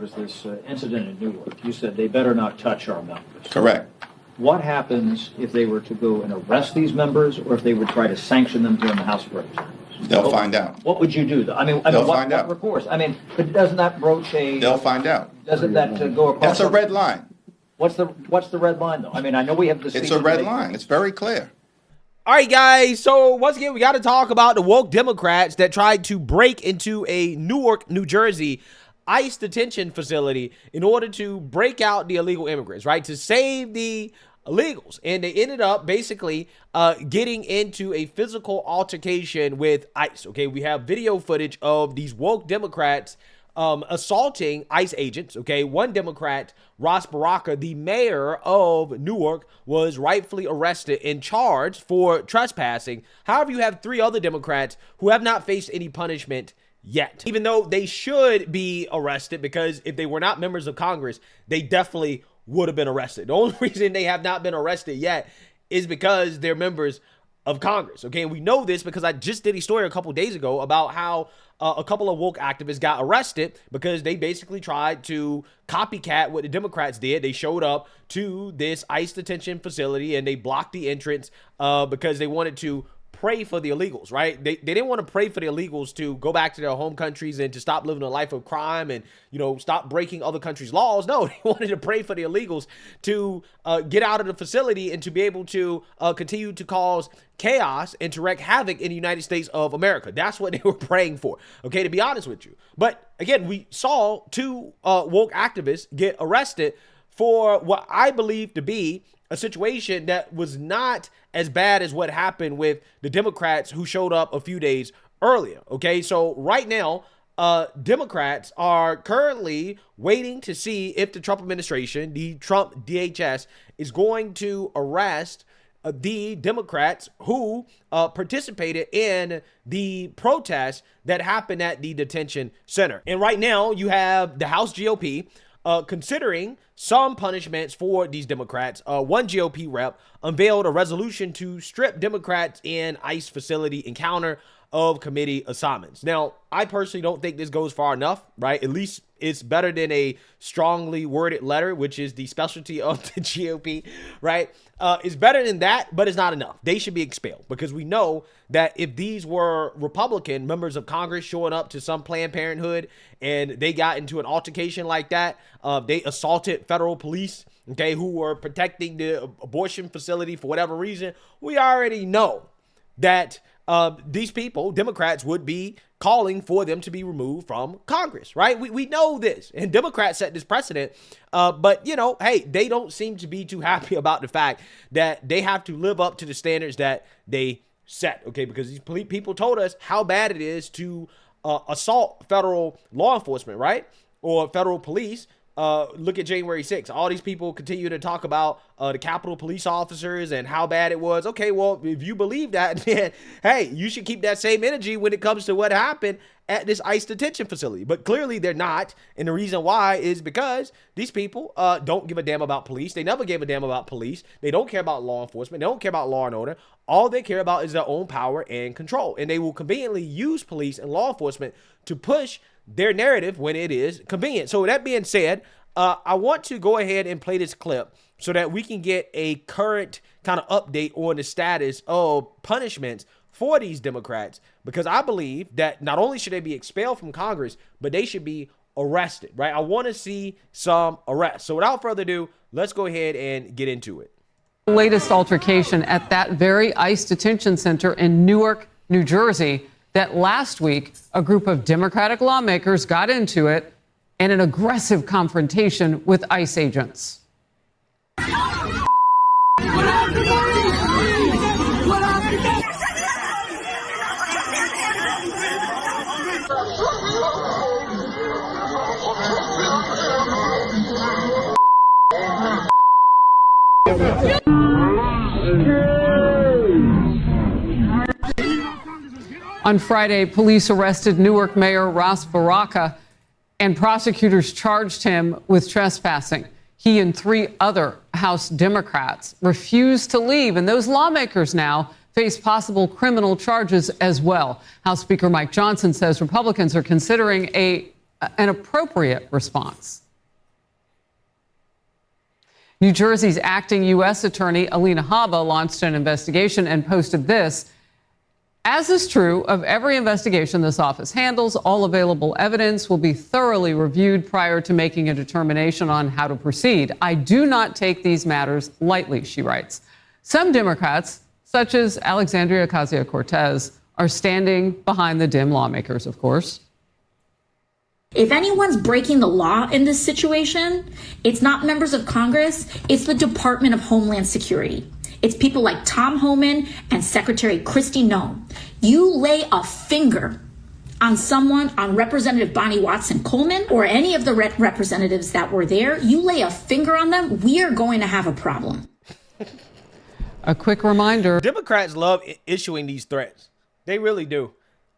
was this incident in Newark. You said they better not touch our members. Correct. What happens if they were to go and arrest these members, or if they would try to sanction them here in the House of Representatives? They'll find out. What would you do? They'll find out. What recourse? But doesn't that broach a? They'll find out. Doesn't that go across? That's a red line. What's the red line, though? I know we have this. It's a red line. It's very clear. All right, guys. So once again, we got to talk about the woke Democrats that tried to break into a Newark, New Jersey ICE detention facility in order to break out the illegal immigrants, right? To save the illegals. And they ended up basically getting into a physical altercation with ICE. Okay, we have video footage of these woke Democrats assaulting ICE agents. Okay, one Democrat, Ras Baraka, the mayor of Newark, was rightfully arrested and charged for trespassing. However, you have 3 other Democrats who have not faced any punishment yet, even though they should be arrested, because if they were not members of Congress, they definitely would have been arrested. The only reason they have not been arrested yet is because they're members of Congress. Okay, and we know this because I just did a story a couple days ago about how a couple of woke activists got arrested because they basically tried to copycat what the Democrats did. They showed up to this ICE detention facility and they blocked the entrance because they wanted to pray for the illegals, right? They didn't want to pray for the illegals to go back to their home countries and to stop living a life of crime and, stop breaking other countries' laws. No, they wanted to pray for the illegals to get out of the facility and to be able to continue to cause chaos and to wreak havoc in the United States of America. That's what they were praying for, okay, to be honest with you. But again, we saw 2 woke activists get arrested for what I believe to be a situation that was not as bad as what happened with the Democrats who showed up a few days earlier. Okay, so right now, Democrats are currently waiting to see if the Trump administration, the Trump DHS, is going to arrest the Democrats who participated in the protest that happened at the detention center. And right now, you have the House GOP considering some punishments for these Democrats. One GOP rep unveiled a resolution to strip Democrats in ICE facility encounter of committee assignments. Now, I personally don't think this goes far enough, right? At least it's better than a strongly worded letter, which is the specialty of the GOP, right? It's better than that, but it's not enough. They should be expelled because we know that if these were Republican members of Congress showing up to some Planned Parenthood and they got into an altercation like that, they assaulted federal police, okay, who were protecting the abortion facility for whatever reason, we already know that these people, Democrats, would be calling for them to be removed from Congress, right? We know this, and Democrats set this precedent, but, hey, they don't seem to be too happy about the fact that they have to live up to the standards that they set, okay? Because these people told us how bad it is to assault federal law enforcement, right? Or federal police. Look at January 6th. All these people continue to talk about the Capitol police officers and how bad it was. Okay, well, if you believe that, then, hey, you should keep that same energy when it comes to what happened at this ICE detention facility. But clearly they're not. And the reason why is because these people don't give a damn about police. They never gave a damn about police. They don't care about law enforcement. They don't care about law and order. All they care about is their own power and control. And they will conveniently use police and law enforcement to push their narrative when it is convenient. So with that being said, I want to go ahead and play this clip so that we can get a current kind of update on the status of punishments for these Democrats, because I believe that not only should they be expelled from Congress, but they should be arrested, right? I want to see some arrests. So without further ado, let's go ahead and get into it. Latest altercation at that very ICE detention center in Newark, New Jersey, that last week a group of Democratic lawmakers got into it in an aggressive confrontation with ICE agents. On Friday, police arrested Newark Mayor Ras Baraka, and prosecutors charged him with trespassing. He and 3 other House Democrats refused to leave, and those lawmakers now face possible criminal charges as well. House Speaker Mike Johnson says Republicans are considering a an appropriate response. New Jersey's acting U.S. Attorney Alina Habba launched an investigation and posted this. As is true of every investigation this office handles, all available evidence will be thoroughly reviewed prior to making a determination on how to proceed. I do not take these matters lightly, she writes. Some Democrats, such as Alexandria Ocasio-Cortez, are standing behind the Dem lawmakers, of course. If anyone's breaking the law in this situation, it's not members of Congress, it's the Department of Homeland Security. It's people like Tom Homan and Secretary Kristi Noem. You lay a finger on someone, on Representative Bonnie Watson Coleman, or any of the representatives that were there, you lay a finger on them, we are going to have a problem. A quick reminder. Democrats love issuing these threats. They really do.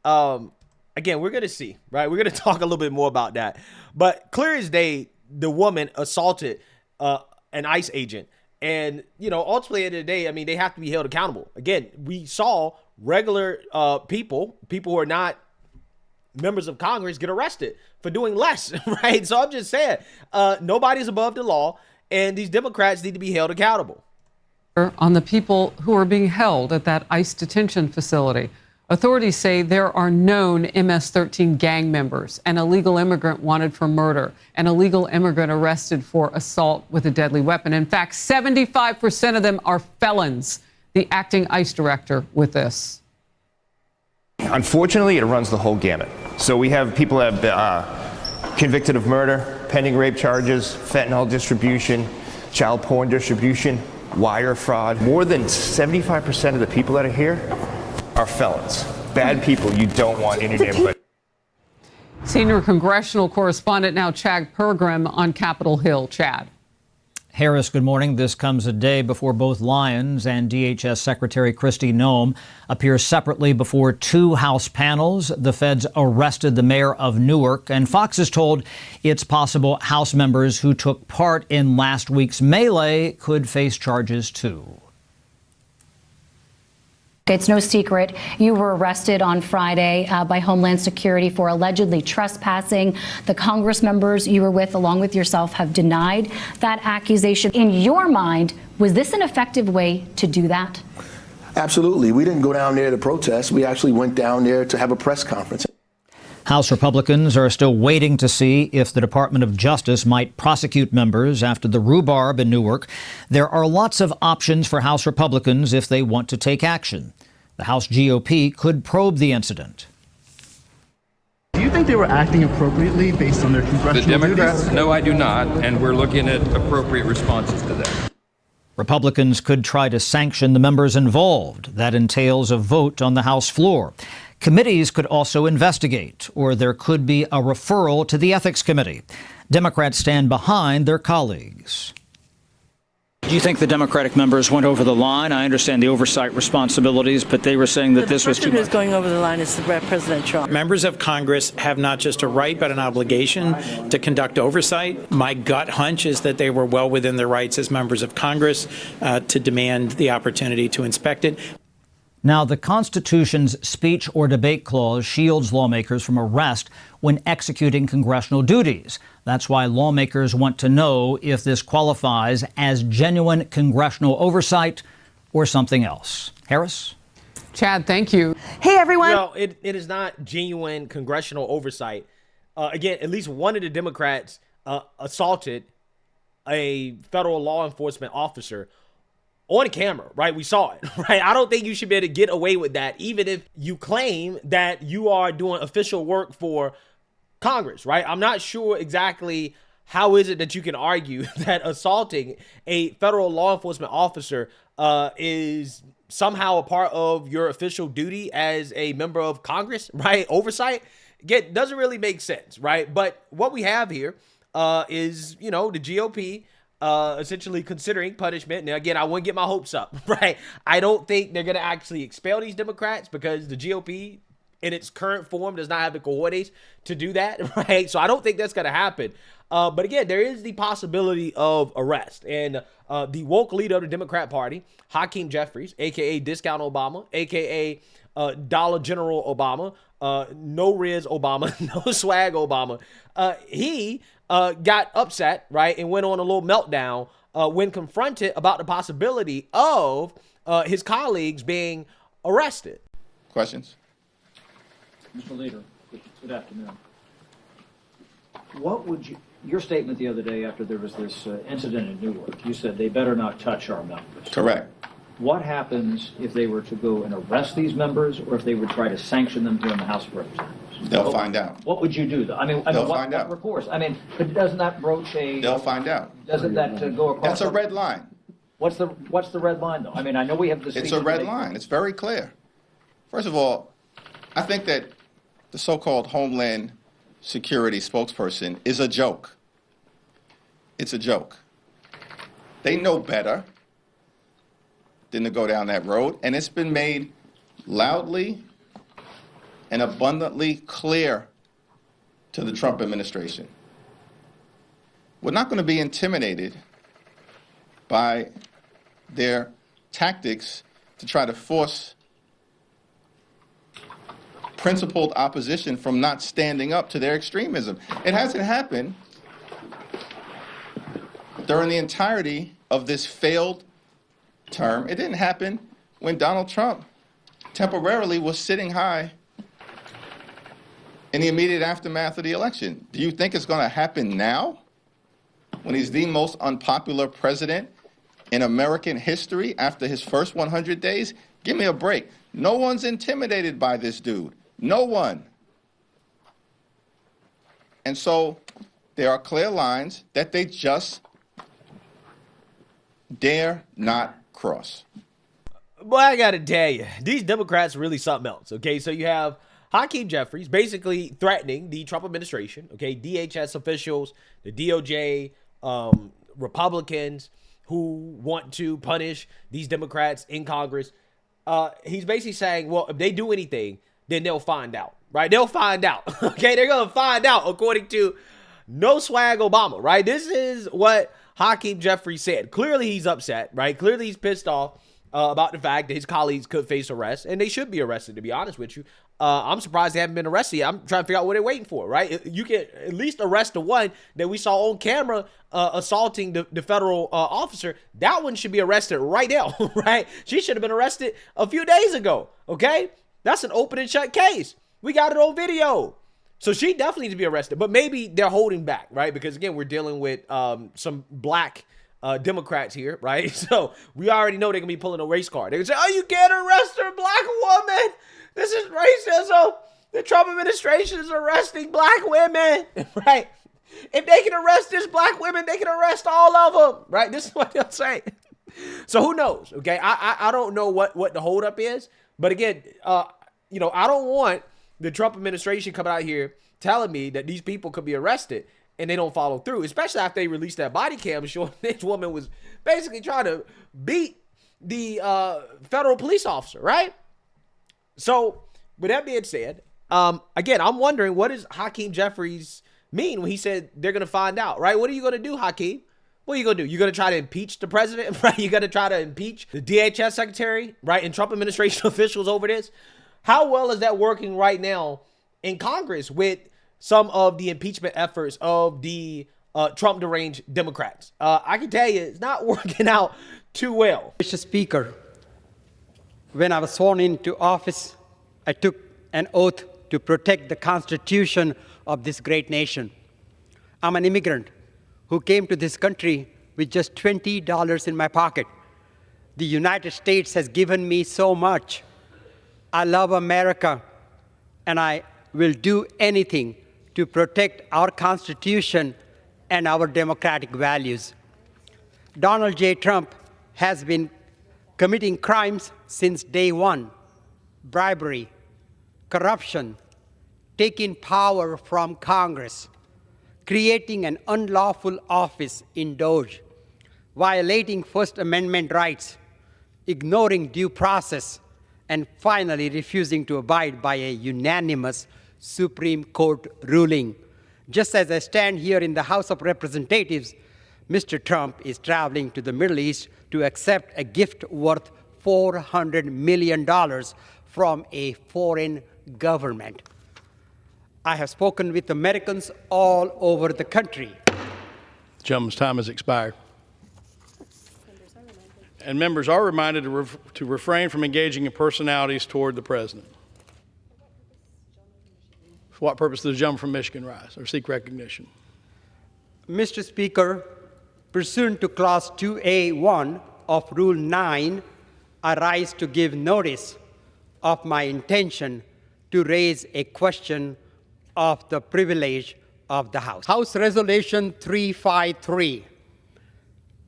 Again, we're going to see, right? We're going to talk a little bit more about that. But clear as day, the woman assaulted an ICE agent. And, you know, ultimately at the end of the day, I mean, they have to be held accountable. Again, we saw regular people who are not members of Congress get arrested for doing less, right? So I'm just saying, nobody's above the law, and these Democrats need to be held accountable. On the people who are being held at that ICE detention facility. Authorities say there are known MS-13 gang members, an illegal immigrant wanted for murder, an illegal immigrant arrested for assault with a deadly weapon. In fact, 75% of them are felons. The acting ICE director with this. Unfortunately, it runs the whole gamut. So we have people that have convicted of murder, pending rape charges, fentanyl distribution, child porn distribution, wire fraud. More than 75% of the people that are here are felons. Bad people you don't want in your neighborhood. Senior congressional correspondent now Chad Pergram on Capitol Hill. Chad. Harris, good morning. This comes a day before both Lyons and DHS Secretary Kristi Noem appear separately before two House panels. The feds arrested the mayor of Newark, and Fox is told it's possible House members who took part in last week's melee could face charges too. It's no secret you were arrested on Friday by Homeland Security for allegedly trespassing. The Congress members you were with, along with yourself, have denied that accusation. In your mind, was this an effective way to do that? Absolutely. We didn't go down there to protest. We actually went down there to have a press conference. House Republicans are still waiting to see if the Department of Justice might prosecute members after the rhubarb in Newark. There are lots of options for House Republicans if they want to take action. The House GOP could probe the incident. Do you think they were acting appropriately based on their congressional duties? No, I do not, and we're looking at appropriate responses to that. Republicans could try to sanction the members involved. That entails a vote on the House floor. Committees could also investigate, or there could be a referral to the Ethics Committee. Democrats stand behind their colleagues. Do you think the Democratic members went over the line? I understand the oversight responsibilities, but they were saying that this was too much. The person who's going over the line is President Trump. Members of Congress have not just a right, but an obligation to conduct oversight. My gut hunch is that they were well within their rights as members of Congress to demand the opportunity to inspect it. Now, the Constitution's speech or debate clause shields lawmakers from arrest when executing congressional duties. That's why lawmakers want to know if this qualifies as genuine congressional oversight or something else. Harris? Chad, thank you. Hey, everyone. Well, it is not genuine congressional oversight. Again, at least one of the Democrats assaulted a federal law enforcement officer on camera, right? We saw it, right? I don't think you should be able to get away with that, even if you claim that you are doing official work for Congress, right? I'm not sure exactly how is it that you can argue that assaulting a federal law enforcement officer is somehow a part of your official duty as a member of Congress, right? Oversight. Again, doesn't really make sense, right? But what we have here is, you know, the GOP essentially considering punishment. Now, again, I wouldn't get my hopes up, right? I don't think they're going to actually expel these Democrats because the GOP in its current form does not have the cojones to do that, right? So I don't think that's going to happen. But again, there is the possibility of arrest. And the woke leader of the Democrat Party, Hakeem Jeffries, a.k.a. Discount Obama, a.k.a. Dollar General Obama, no Riz Obama, no swag Obama, he got upset, right, and went on a little meltdown when confronted about the possibility of his colleagues being arrested. Questions? Mr. Leader, good afternoon. What would your statement the other day after there was this incident in Newark, you said they better not touch our members. Correct. What happens if they were to go and arrest these members, or if they would try to sanction them here in the House of Representatives? They'll find out. What would you do? They'll find out. What recourse? But doesn't that broach a... They'll find out. Doesn't that go across... That's a red line. What's the red line, though? I know we have this... It's a red line. It's very clear. First of all, I think that the so-called Homeland Security spokesperson is a joke. It's a joke. They know better than to go down that road, and it's been made loudly and abundantly clear to the Trump administration. We're not going to be intimidated by their tactics to try to force principled opposition from not standing up to their extremism. It hasn't happened during the entirety of this failed term. It didn't happen when Donald Trump temporarily was sitting high in the immediate aftermath of the election. Do you think it's going to happen now, when he's the most unpopular president in American history after his first 100 days? Give me a break. No one's intimidated by this dude. No one. And so there are clear lines that they just dare not cross. Boy, I gotta tell you, these Democrats are really something else, okay? So you have Hakeem Jeffries basically threatening the Trump administration, okay? DHS officials, the DOJ, Republicans who want to punish these Democrats in Congress. He's basically saying, well, if they do anything, then they'll find out, right? They'll find out, okay? They're gonna find out, according to No Swag Obama, right? This is what Hakeem Jeffries said. Clearly he's upset, right? Clearly he's pissed off about the fact that his colleagues could face arrest, and they should be arrested, to be honest with you. I'm surprised they haven't been arrested yet. I'm trying to figure out what they're waiting for, right? You can at least arrest the one that we saw on camera assaulting the federal officer. That one should be arrested right now, right? She should have been arrested a few days ago, okay? That's an open and shut case. We got it on video. So she definitely needs to be arrested, but maybe they're holding back, right? Because again, we're dealing with some black Democrats here, right? So we already know they're gonna be pulling a race card. They're gonna say, oh, you can't arrest a black woman. This is racism. The Trump administration is arresting black women, right? If they can arrest this black women, they can arrest all of them, right? This is what they'll say. So who knows, okay? I don't know what the holdup is, but again, I don't want the Trump administration coming out here telling me that these people could be arrested and they don't follow through, especially after they released that body cam showing this woman was basically trying to beat the federal police officer, right? So with that being said, again, I'm wondering, what does Hakeem Jeffries mean when he said they're going to find out, right? What are you going to do, Hakeem? What are you going to do? You're going to try to impeach the president, right? You're going to try to impeach the DHS secretary, right? And Trump administration officials over this? How well is that working right now in Congress with some of the impeachment efforts of the Trump deranged Democrats? I can tell you it's not working out too well. Mr. Speaker, when I was sworn into office, I took an oath to protect the Constitution of this great nation. I'm an immigrant who came to this country with just $20 in my pocket. The United States has given me so much. I love America, and I will do anything to protect our Constitution and our democratic values. Donald J. Trump has been committing crimes since day one: bribery, corruption, taking power from Congress, creating an unlawful office in DOJ, violating First Amendment rights, ignoring due process, and finally refusing to abide by a unanimous Supreme Court ruling. Just as I stand here in the House of Representatives, Mr. Trump is traveling to the Middle East to accept a gift worth $400 million from a foreign government. I have spoken with Americans all over the country. The gentleman's time has expired. And members are reminded to refrain from engaging in personalities toward the president. For what purpose does the gentleman from Michigan rise or seek recognition? Mr. Speaker, pursuant to Clause 2A1 of Rule 9, I rise to give notice of my intention to raise a question of the privilege of the House. House Resolution 353,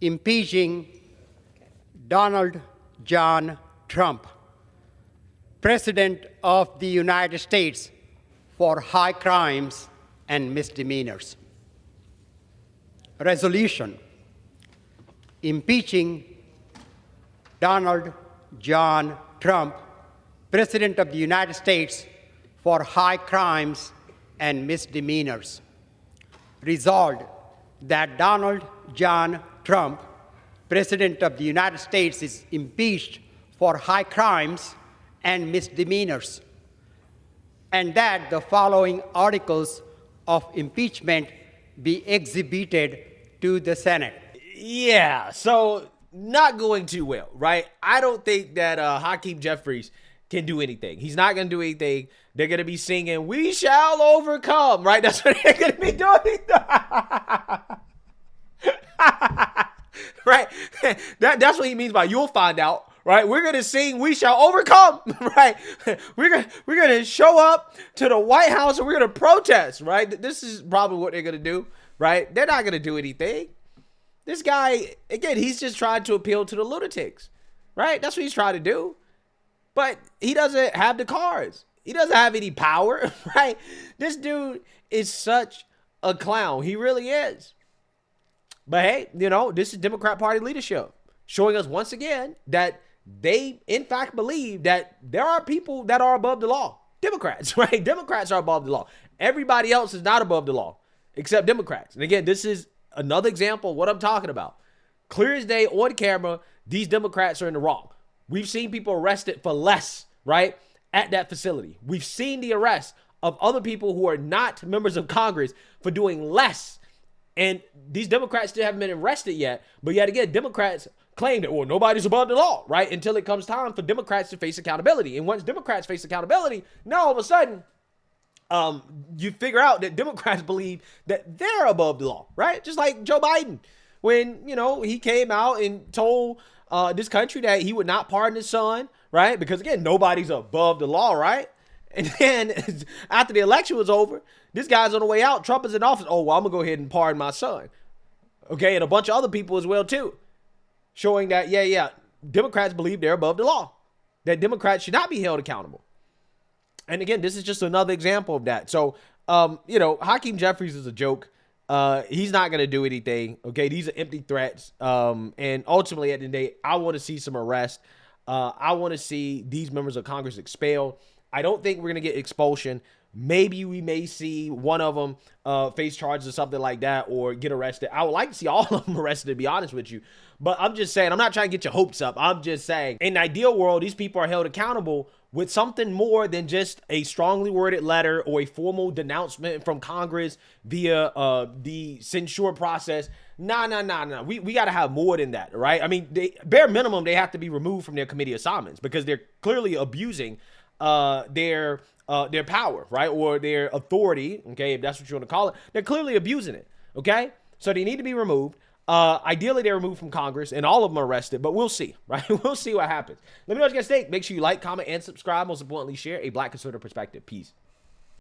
impeaching Donald John Trump, President of the United States, for high crimes and misdemeanors. Resolution impeaching Donald John Trump, President of the United States, for high crimes and misdemeanors. Resolved that Donald John Trump, President of the United States, is impeached for high crimes and misdemeanors, and that the following articles of impeachment be exhibited to the Senate. Yeah, so not going too well, right? I don't think that Hakeem Jeffries can do anything. He's not going to do anything. They're going to be singing, "We shall overcome," right? That's what they're going to be doing. Right? That's what he means by "you'll find out," right? We're going to sing "We shall overcome," right? We're going to show up to the White House and we're going to protest, right? This is probably what they're going to do, right? They're not going to do anything. This guy, again, he's just trying to appeal to the lunatics, right? That's what he's trying to do. But he doesn't have the cards. He doesn't have any power, right? This dude is such a clown. He really is. But hey, you know, this is Democrat Party leadership showing us once again that they, in fact, believe that there are people that are above the law. Democrats, right? Democrats are above the law. Everybody else is not above the law except Democrats. And again, this is another example of what I'm talking about. Clear as day on camera, these Democrats are in the wrong. We've seen people arrested for less, right, at that facility. We've seen the arrest of other people who are not members of Congress for doing less. And these Democrats still haven't been arrested yet. But yet again, Democrats claim that, well, nobody's above the law, right? Until it comes time for Democrats to face accountability. And once Democrats face accountability, now all of a sudden, you figure out that Democrats believe that they're above the law, right? Just like Joe Biden, when, you know, he came out and told this country that he would not pardon his son, right? Because again, nobody's above the law, right? And then after the election was over, this guy's on the way out. Trump is in office. Oh, well, I'm going to go ahead and pardon my son. Okay, and a bunch of other people as well, too. Showing that, yeah, Democrats believe they're above the law. That Democrats should not be held accountable. And again, this is just another example of that. So, you know, Hakeem Jeffries is a joke. He's not going to do anything. Okay, these are empty threats. And ultimately, at the end of the day, I want to see some arrest. I want to see these members of Congress expelled. I don't think we're going to get expulsion. Maybe we may see one of them face charges or something like that or get arrested. I would like to see all of them arrested, to be honest with you. But I'm just saying, I'm not trying to get your hopes up. I'm just saying, in the ideal world, these people are held accountable with something more than just a strongly worded letter or a formal denouncement from Congress via the censure process. Nah. We got to have more than that, right? I mean, bare minimum, they have to be removed from their committee assignments because they're clearly abusing their power, right? Or their authority, okay, if that's what you want to call it. They're clearly abusing it, okay? So they need to be removed. Ideally, they're removed from Congress, and all of them are arrested, but we'll see, right? We'll see what happens. Let me know what you guys think. Make sure you like, comment, and subscribe. Most importantly, share a Black conservative perspective. Peace.